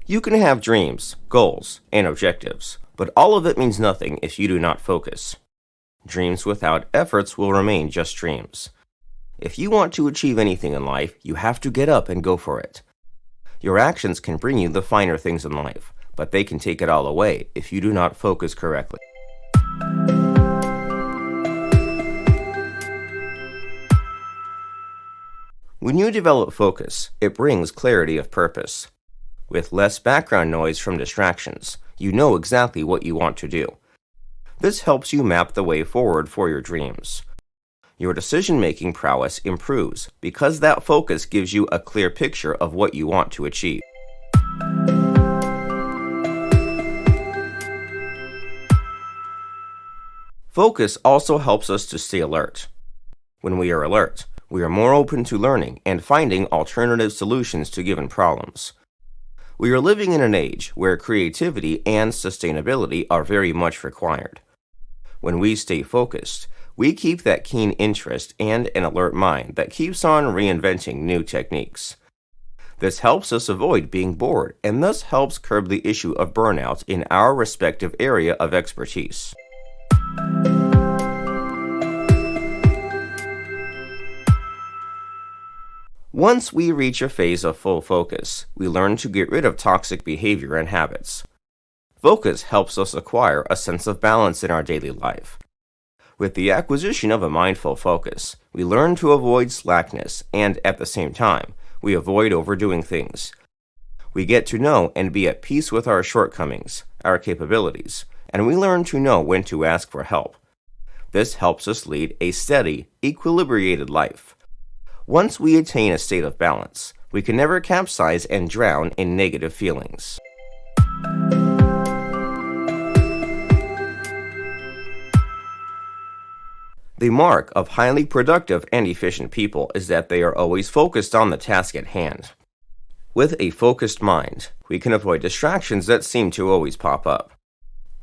You can have dreams, goals, and objectives, but all of it means nothing if you do not focus. Dreams without efforts will remain just dreams. If you want to achieve anything in life, you have to get up and go for it. Your actions can bring you the finer things in life, but they can take it all away if you do not focus correctly. When you develop focus, it brings clarity of purpose. With less background noise from distractions, you know exactly what you want to do. This helps you map the way forward for your dreams. Your decision-making prowess improves because that focus gives you a clear picture of what you want to achieve. Focus also helps us to stay alert. When we are alert, we are more open to learning and finding alternative solutions to given problems. We are living in an age where creativity and sustainability are very much required. When we stay focused, we keep that keen interest and an alert mind that keeps on reinventing new techniques. This helps us avoid being bored and thus helps curb the issue of burnout in our respective area of expertise. Once we reach a phase of full focus, we learn to get rid of toxic behavior and habits. Focus helps us acquire a sense of balance in our daily life. With the acquisition of a mindful focus, we learn to avoid slackness and, at the same time, we avoid overdoing things. We get to know and be at peace with our shortcomings, our capabilities, and we learn to know when to ask for help. This helps us lead a steady, equilibrated life. Once we attain a state of balance, we can never capsize and drown in negative feelings. The mark of highly productive and efficient people is that they are always focused on the task at hand. With a focused mind, we can avoid distractions that seem to always pop up.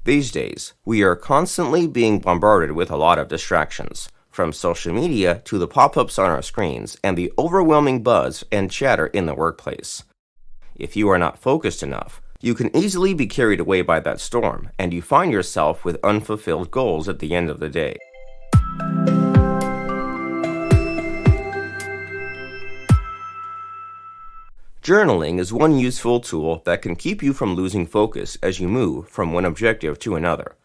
These days, we are constantly being bombarded with a lot of distractions, from social media to the pop-ups on our screens and the overwhelming buzz and chatter in the workplace. If you are not focused enough, you can easily be carried away by that storm, and you find yourself with unfulfilled goals at the end of the day. Journaling is one useful tool that can keep you from losing focus as you move from one objective to another.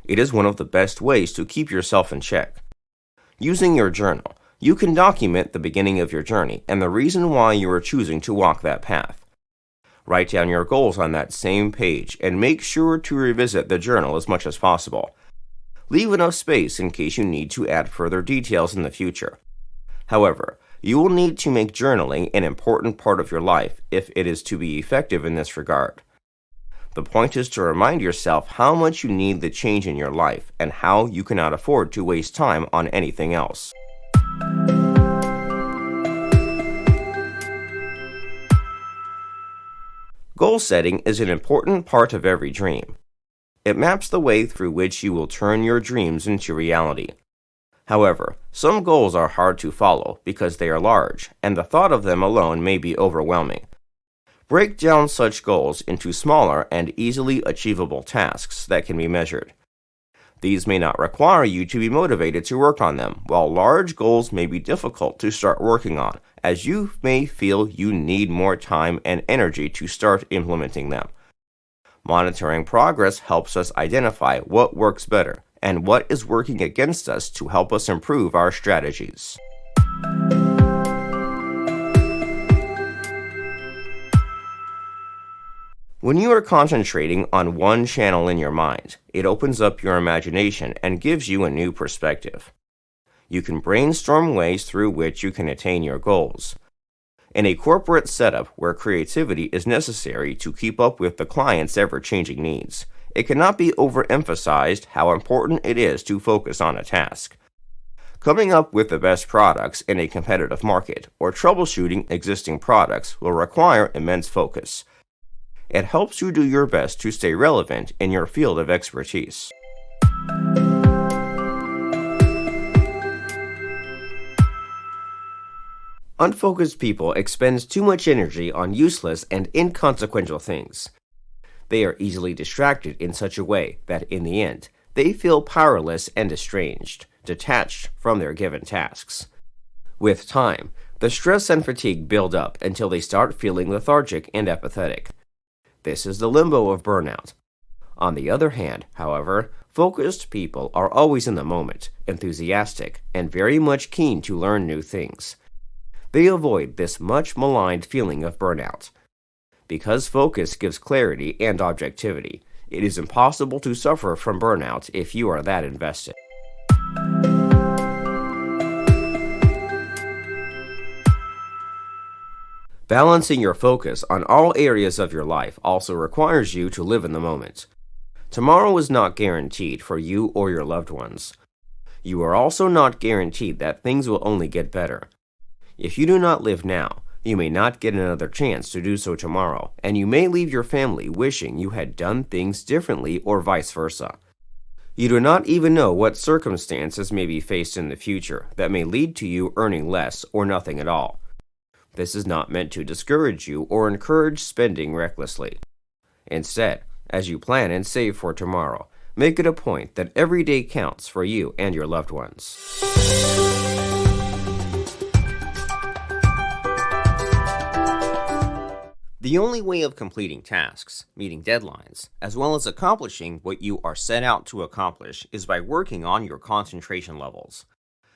It is one of the best ways to keep yourself in check. Using your journal, you can document the beginning of your journey and the reason why you are choosing to walk that path. Write down your goals on that same page and make sure to revisit the journal as much as possible. Leave enough space in case you need to add further details in the future. However, you will need to make journaling an important part of your life if it is to be effective in this regard. The point is to remind yourself how much you need the change in your life and how you cannot afford to waste time on anything else. Goal setting is an important part of every dream. It maps the way through which you will turn your dreams into reality. However, some goals are hard to follow because they are large, and the thought of them alone may be overwhelming. Break down such goals into smaller and easily achievable tasks that can be measured. These may not require you to be motivated to work on them, while large goals may be difficult to start working on, as you may feel you need more time and energy to start implementing them. Monitoring progress helps us identify what works better and what is working against us to help us improve our strategies. When you are concentrating on one channel in your mind, it opens up your imagination and gives you a new perspective. You can brainstorm ways through which you can attain your goals. In a corporate setup where creativity is necessary to keep up with the client's ever-changing needs, it cannot be overemphasized how important it is to focus on a task. Coming up with the best products in a competitive market or troubleshooting existing products will require immense focus. It helps you do your best to stay relevant in your field of expertise. Unfocused people expend too much energy on useless and inconsequential things. They are easily distracted in such a way that, in the end, they feel powerless and estranged, detached from their given tasks. With time, the stress and fatigue build up until they start feeling lethargic and apathetic. This is the limbo of burnout. On the other hand, however, focused people are always in the moment, enthusiastic, and very much keen to learn new things. They avoid this much maligned feeling of burnout. Because focus gives clarity and objectivity, it is impossible to suffer from burnout if you are that invested. Balancing your focus on all areas of your life also requires you to live in the moment. Tomorrow is not guaranteed for you or your loved ones. You are also not guaranteed that things will only get better. If you do not live now, you may not get another chance to do so tomorrow, and you may leave your family wishing you had done things differently or vice versa. You do not even know what circumstances may be faced in the future that may lead to you earning less or nothing at all. This is not meant to discourage you or encourage spending recklessly. Instead, as you plan and save for tomorrow, make it a point that every day counts for you and your loved ones. The only way of completing tasks, meeting deadlines, as well as accomplishing what you are set out to accomplish is by working on your concentration levels.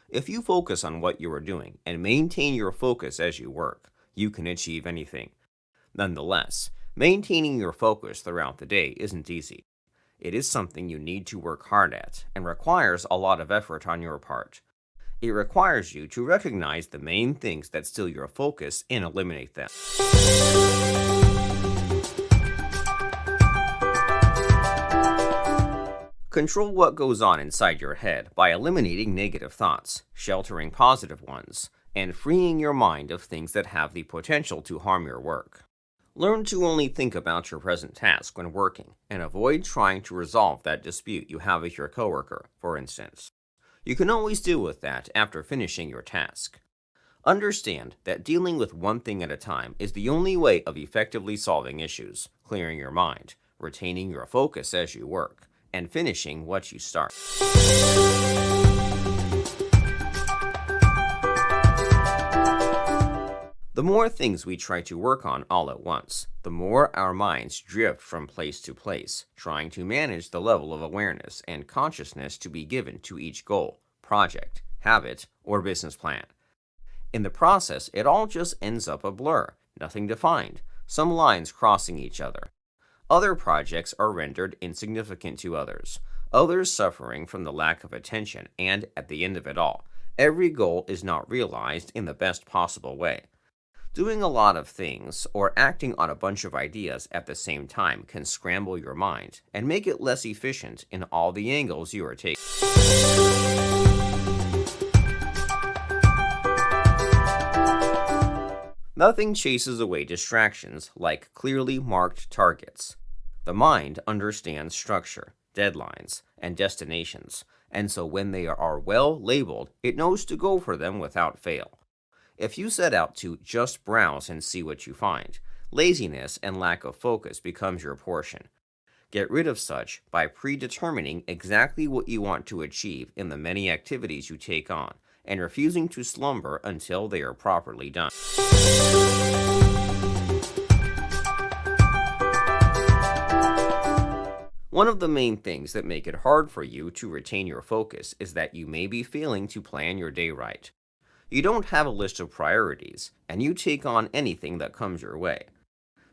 If you focus on what you are doing and maintain your focus as you work, you can achieve anything. Nonetheless, maintaining your focus throughout the day isn't easy. It is something you need to work hard at and requires a lot of effort on your part. It requires you to recognize the main things that steal your focus and eliminate them. Control what goes on inside your head by eliminating negative thoughts, sheltering positive ones, and freeing your mind of things that have the potential to harm your work. Learn to only think about your present task when working, and avoid trying to resolve that dispute you have with your coworker, for instance. You can always deal with that after finishing your task. Understand that dealing with one thing at a time is the only way of effectively solving issues, clearing your mind, retaining your focus as you work, and finishing what you start. The more things we try to work on all at once, the more our minds drift from place to place, trying to manage the level of awareness and consciousness to be given to each goal, project, habit, or business plan. In the process, it all just ends up a blur, nothing defined, some lines crossing each other. Other projects are rendered insignificant to others suffering from the lack of attention, and at the end of it all, every goal is not realized in the best possible way. Doing a lot of things or acting on a bunch of ideas at the same time can scramble your mind and make it less efficient in all the angles you are taking. Nothing chases away distractions like clearly marked targets. The mind understands structure, deadlines, and destinations, and so when they are well labeled, it knows to go for them without fail. If you set out to just browse and see what you find, laziness and lack of focus becomes your portion. Get rid of such by predetermining exactly what you want to achieve in the many activities you take on, and refusing to slumber until they are properly done. One of the main things that make it hard for you to retain your focus is that you may be failing to plan your day right. You don't have a list of priorities, and you take on anything that comes your way.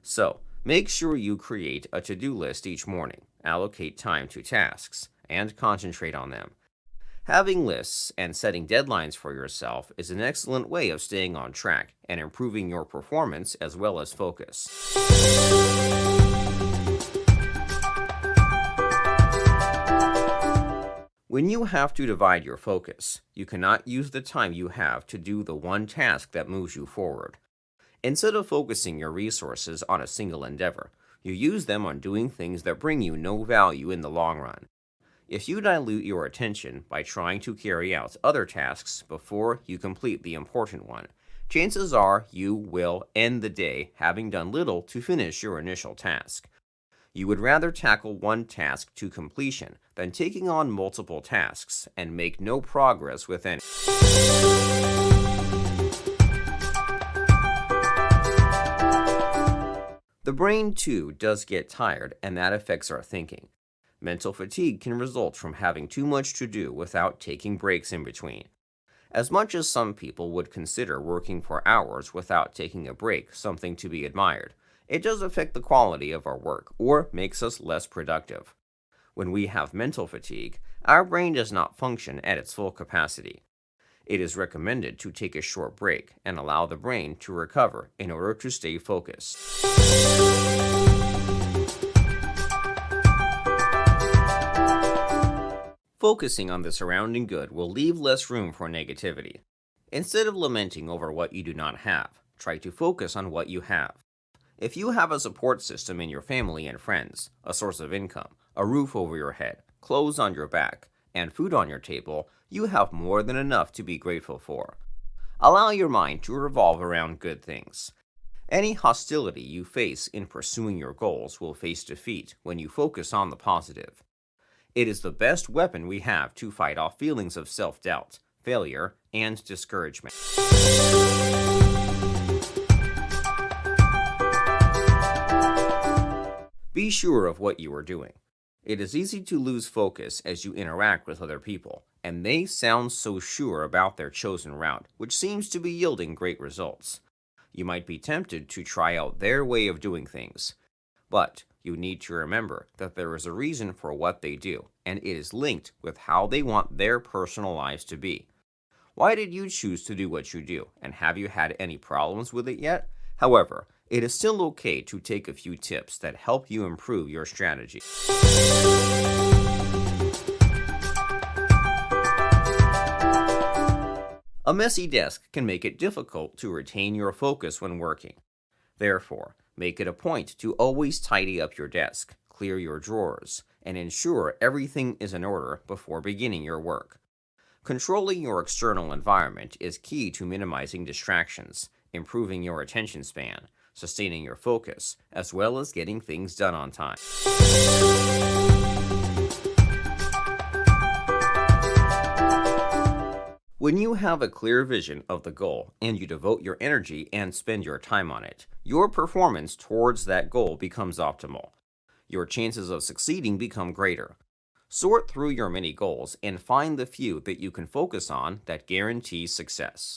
So, make sure you create a to-do list each morning, allocate time to tasks, and concentrate on them. Having lists and setting deadlines for yourself is an excellent way of staying on track and improving your performance as well as focus. When you have to divide your focus, you cannot use the time you have to do the one task that moves you forward. Instead of focusing your resources on a single endeavor, you use them on doing things that bring you no value in the long run. If you dilute your attention by trying to carry out other tasks before you complete the important one, chances are you will end the day having done little to finish your initial task. You would rather tackle one task to completion than taking on multiple tasks and make no progress with any. The brain, too, does get tired, and that affects our thinking. Mental fatigue can result from having too much to do without taking breaks in between. As much as some people would consider working for hours without taking a break something to be admired, it does affect the quality of our work or makes us less productive. When we have mental fatigue, our brain does not function at its full capacity. It is recommended to take a short break and allow the brain to recover in order to stay focused. Focusing on the surrounding good will leave less room for negativity. Instead of lamenting over what you do not have, try to focus on what you have. If you have a support system in your family and friends, a source of income, a roof over your head, clothes on your back, and food on your table, you have more than enough to be grateful for. Allow your mind to revolve around good things. Any hostility you face in pursuing your goals will face defeat when you focus on the positive. It is the best weapon we have to fight off feelings of self-doubt, failure, and discouragement. Be sure of what you are doing. It is easy to lose focus as you interact with other people, and they sound so sure about their chosen route, which seems to be yielding great results. You might be tempted to try out their way of doing things, but you need to remember that there is a reason for what they do, and it is linked with how they want their personal lives to be. Why did you choose to do what you do, and have you had any problems with it yet? However, it is still okay to take a few tips that help you improve your strategy. A messy desk can make it difficult to retain your focus when working. Therefore, make it a point to always tidy up your desk, clear your drawers, and ensure everything is in order before beginning your work. Controlling your external environment is key to minimizing distractions, improving your attention span, sustaining your focus, as well as getting things done on time. When you have a clear vision of the goal and you devote your energy and spend your time on it, your performance towards that goal becomes optimal. Your chances of succeeding become greater. Sort through your many goals and find the few that you can focus on that guarantee success.